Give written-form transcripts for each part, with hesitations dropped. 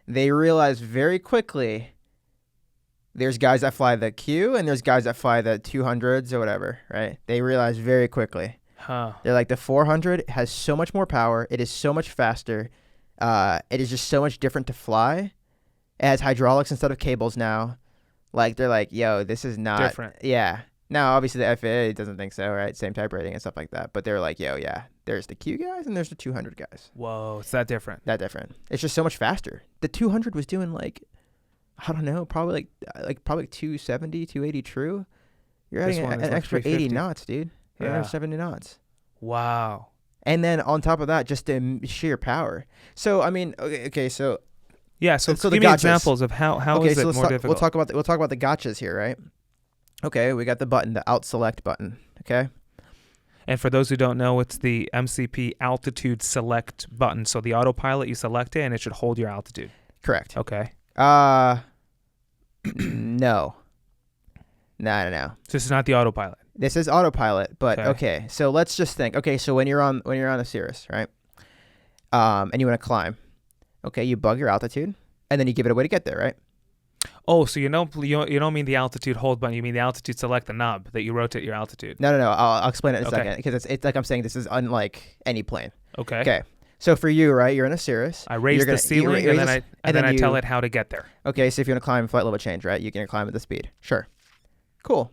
they realized very quickly there's guys that fly the Q and there's guys that fly the 200s or whatever, right? They realized very quickly. Huh. They're like, the 400 has so much more power. It is so much faster. It is just so much different to fly. It has hydraulics instead of cables now. Like, they're like, yo, this is not Different. Yeah. Now, obviously, the FAA doesn't think so, right? Same type rating and stuff like that. But they're like, yo, yeah, there's the Q guys and there's the 200 guys. Whoa, it's that different. That different. It's just so much faster. The 200 was doing like, I don't know, probably 270, 280 true. You're This adding one an is like extra 80 350. knots, dude. Yeah. Another 70 knots. Wow. And then on top of that, just the sheer power. So, I mean, okay, so Yeah, so the give me gotchas. examples of how okay, is so it let's more talk, difficult? we'll talk about the gotchas here, right? Okay, we got the button, the out select button, okay? And for those who don't know, it's the MCP altitude select button. So the autopilot, you select it, and it should hold your altitude. Correct. Okay. No. No. So this is not the autopilot. This is autopilot, but Okay. okay. So let's just think. Okay, so when you're on a Cirrus, right? And you want to climb. Okay, you bug your altitude, and then you give it a way to get there, right? Oh, so you don't mean the altitude hold button. You mean the altitude select, the knob that you rotate your altitude. No. I'll explain it in a Okay. second because it's like I'm saying this is unlike any plane. Okay. Okay. So for you, right? You're in a Cirrus. I raise the ceiling, and then I tell it how to get there. Okay, so if you want to climb flight level change, right? You can climb at the speed. Sure. Cool.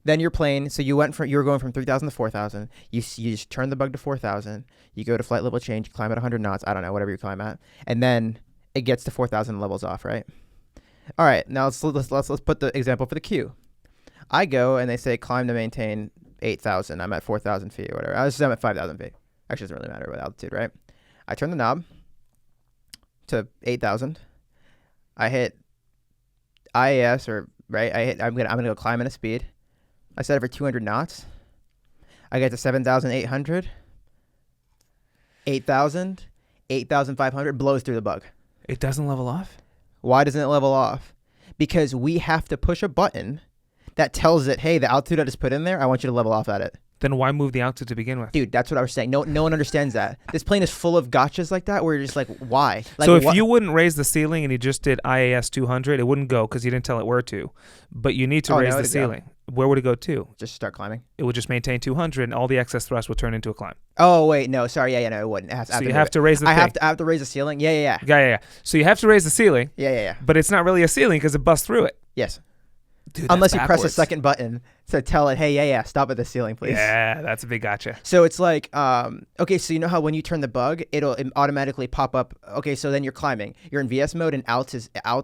Then your plane, so you were going from 3,000 to 4,000. You just turn the bug to 4,000. You go to flight level change, you climb at 100 knots. I don't know, whatever you climb at. And then it gets to 4,000 levels off, right? All right, now let's put the example for the Q. I go and they say climb to maintain 8,000. I'm at 4,000 feet or whatever. I'm at 5,000 feet. Actually, it doesn't really matter what altitude, right? I turn the knob to 8,000. I hit IAS I'm gonna go climb at a speed. I set it for 200 knots. I get to 7,800, 8,000, 8,500, blows through the bug. It doesn't level off? Why doesn't it level off? Because we have to push a button that tells it, hey, the altitude I just put in there, I want you to level off at it. Then why move the altitude to begin with? Dude, that's what I was saying. No one understands that. This plane is full of gotchas like that where you're just like, why? Like, so if you wouldn't raise the ceiling and you just did IAS 200, it wouldn't go because you didn't tell it where to. But you need to raise the ceiling. Where would it go to? Just start climbing. It would just maintain 200, and all the excess thrust would turn into a climb. Oh, wait, no, sorry. Yeah, no, it wouldn't. It has, So you have to raise the I thing. have to raise the ceiling? Yeah. Yeah. So you have to raise the ceiling. Yeah. But it's not really a ceiling because it busts through it. Yes. Dude, Unless that's you press a backwards. second button to tell it, hey, yeah, stop at the ceiling, please. Yeah, that's a big gotcha. So it's like, okay, so you know how when you turn the bug, it'll automatically pop up. Okay, so then you're climbing. You're in VS mode and alt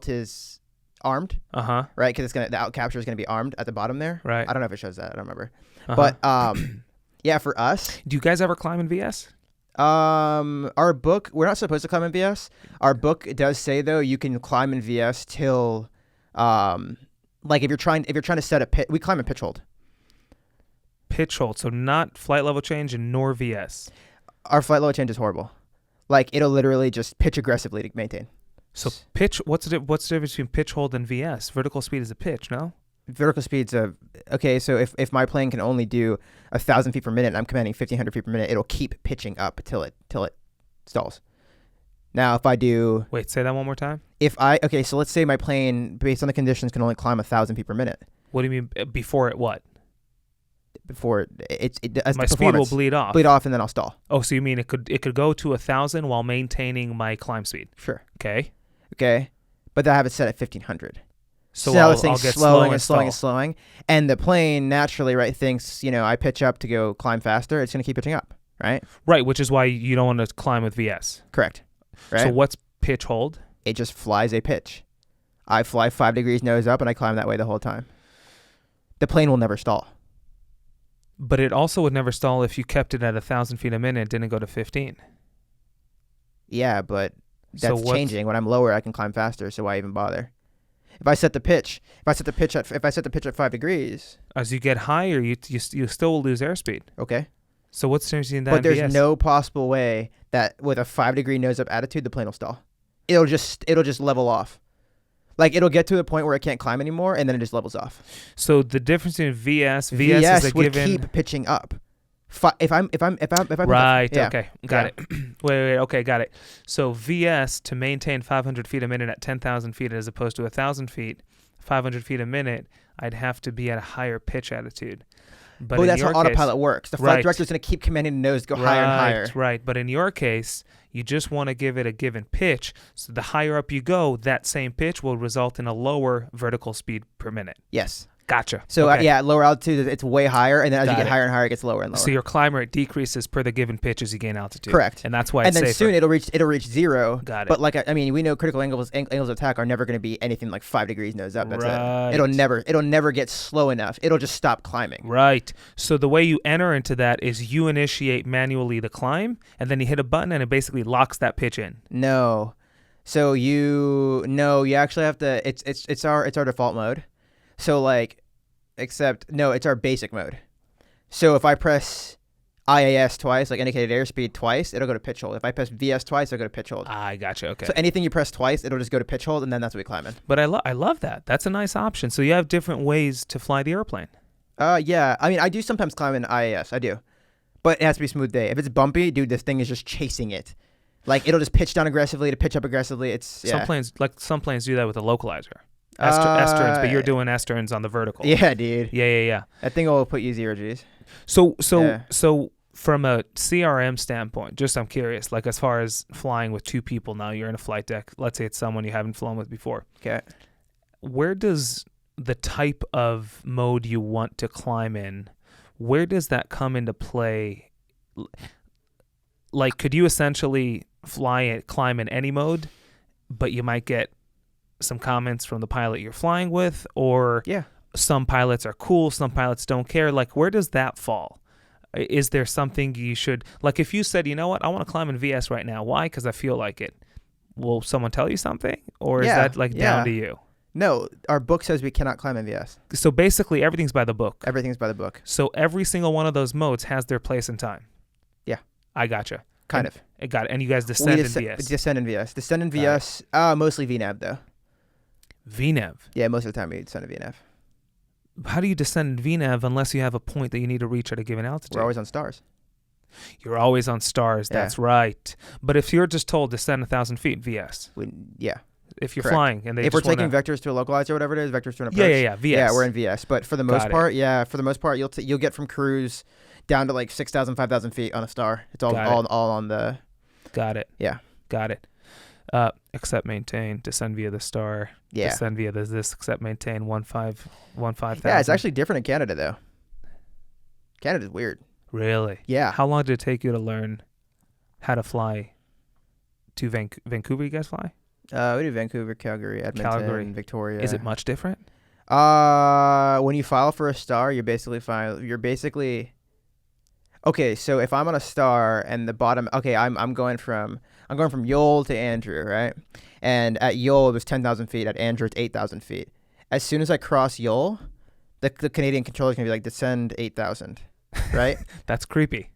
is armed, Uh-huh. right? Because the out capture is gonna be armed at the bottom there. Right. I don't know if it shows that. I don't remember. Uh-huh. But yeah, for us, Do you guys ever climb in VS? our book, we're not supposed to climb in VS. Our book does say though you can climb in VS till like if you're trying to set a pit, we climb in pitch hold. Pitch hold, so not flight level change and nor VS. Our flight level change is horrible. Like it'll literally just pitch aggressively to maintain. So pitch, what's the difference between pitch hold and VS? Vertical speed is a pitch, no? Vertical speed's okay. So if my plane can only do 1,000 feet per minute, and I'm commanding 1,500 feet per minute, it'll keep pitching up till it stalls. Now, if I do, Wait, say that one more time. So let's say my plane, based on the conditions, can only climb 1,000 feet per minute. What do you mean before it what? Before it as My the speed will performance. bleed off. Bleed off, and then I'll stall. Oh, so you mean it could go to 1,000 while maintaining my climb speed? Sure. Okay. But I have it set at 1,500. So now I'll this thing's get slowing slow and slowing and and slowing, and the plane naturally, right, thinks, I pitch up to go climb faster. It's gonna keep pitching up, right? Right, which is why you don't want to climb with VS. Correct. Right. So what's pitch hold? It just flies a pitch. I fly 5 degrees nose up, and I climb that way the whole time. The plane will never stall. But it also would never stall if you kept it at 1,000 feet a minute and didn't go to 15. Yeah, but So that's changing. When I'm lower, I can climb faster. So why even bother? If I set the pitch at 5 degrees, As you get higher, you still will lose airspeed. okay. So what's the difference between that But and there's VS? no possible way that with a 5 degree nose up attitude, the plane will stall. It'll just level off. Like it'll get to the point where it can't climb anymore, and then it just levels off. So the difference in VS is a would given. keep pitching up. If I'm Right. yeah. Okay. Got it. Wait. Okay. Got it. So VS to maintain 500 feet a minute at 10,000 feet as opposed to 1,000 feet, 500 feet a minute, I'd have to be at a higher pitch attitude. But that's how your autopilot case, works. The flight Right. director's going to keep commanding the nose to go higher and higher. Right. But in your case, you just want to give it a given pitch. So the higher up you go, that same pitch will result in a lower vertical speed per minute. Yes. Gotcha. So Okay. at lower altitude, it's way higher, and then as you Got get it. higher and higher, it gets lower and lower. So your climb rate decreases per the given pitch as you gain altitude. Correct. And that's why and it's then safer. soon it'll reach zero. Got it. But like I mean, we know critical angles of attack are never going to be anything like 5 degrees nose up. That's Right. it. It'll never get slow enough. It'll just stop climbing. Right. So the way you enter into that is you initiate manually the climb, and then you hit a button, and it basically locks that pitch in. No. So you actually have to. It's our default mode. So like, except no, it's our basic mode. So if I press IAS twice, like indicated airspeed twice, it'll go to pitch hold. If I press VS twice, it'll go to pitch hold. I gotcha. Okay. So anything you press twice, it'll just go to pitch hold, and then that's what we climb in. But I love that. That's a nice option. So you have different ways to fly the airplane. Yeah. I mean, I do sometimes climb in IAS. I do, but it has to be a smooth day. If it's bumpy, dude, this thing is just chasing it. Like it'll just pitch down aggressively to pitch up aggressively. It's Some planes do that with a localizer. S-turns, but you're doing S-turns on the vertical. Yeah, dude. Yeah. That thing will put you 0 Gs. So Yeah. from a CRM standpoint, just I'm curious, like as far as flying with two people now, you're in a flight deck. Let's say it's someone you haven't flown with before. Okay. Where does the type of mode you want to climb in, where does that come into play? Like, could you essentially climb in any mode, but you might get some comments from the pilot you're flying with, or Yeah. some pilots are cool, some pilots don't care. Like, where does that fall? Is there something you should, like if you said, you know what, I want to climb in VS right now. Why? Because I feel like it. Will someone tell you something? Or is that like down to you? No, our book says we cannot climb in VS. So basically everything's by the book. Everything's by the book. So every single one of those modes has their place and time. Yeah. I gotcha. Kind of. I got it. And you guys descend in VS. Descend in VS. Descend in Got VS, mostly VNAV though. VNAV. Yeah, most of the time we descend in VNAV. How do you descend in VNAV unless you have a point that you need to reach at a given altitude? We're always on stars. You're always on stars. Yeah. That's right. But if you're just told descend 1,000 feet, VS. Yeah. If you're Correct. flying and they If we're just taking vectors to a localizer or whatever it is, vectors to an approach. yeah, VS. Yeah, we're in VS. But for the most Got it. part, you'll get from cruise down to like 6,000, 5,000 feet on a star. It's all on the. Got it. Yeah. Got it. Accept, maintain, descend via the star. Yeah. Descend via this, accept, maintain, 15,000. Yeah, it's actually different in Canada though. Canada's weird. Really? Yeah. How long did it take you to learn how to fly to Vancouver? You guys fly? We do Vancouver, Calgary, Edmonton, Victoria. Is it much different? When you file for a star, you're basically okay. So if I'm on a star and the bottom, okay, I'm going from Yole to Andrew, right? And at Yole it was 10,000 feet. At Andrew it's 8,000 feet. As soon as I cross Yole, the Canadian controller's gonna be like descend 8,000, right? That's creepy.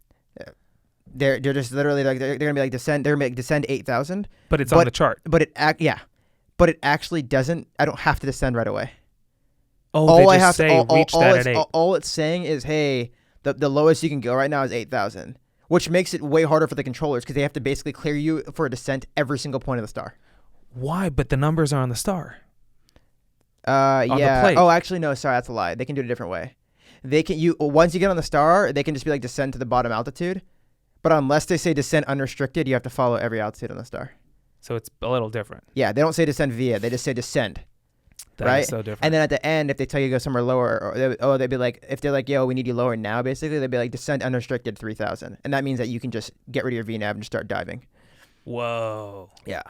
They're just literally like they're gonna be like descend. They're gonna be like descend 8,000. But it's on the chart. But it actually doesn't. I don't have to descend right away. Oh, all they I just have say to reach that at 8. all it's saying is, hey, the lowest you can go right now is 8,000, which makes it way harder for the controllers because they have to basically clear you for a descent every single point of the star. Why? But the numbers are on the star. Yeah. the plate. Oh, actually, no. Sorry, that's a lie. They can do it a different way. They can once you get on the star, they can just be like descend to the bottom altitude. But unless they say descent unrestricted, you have to follow every altitude on the star. So it's a little different. Yeah, they don't say descend via. They just say descend. That right? is so different. And then at the end, if they tell you to go somewhere lower, or they'd be like, if they're like, yo, we need you lower now, basically, they'd be like, descend unrestricted 3,000. And that means that you can just get rid of your VNAV and just start diving. Whoa. Yeah.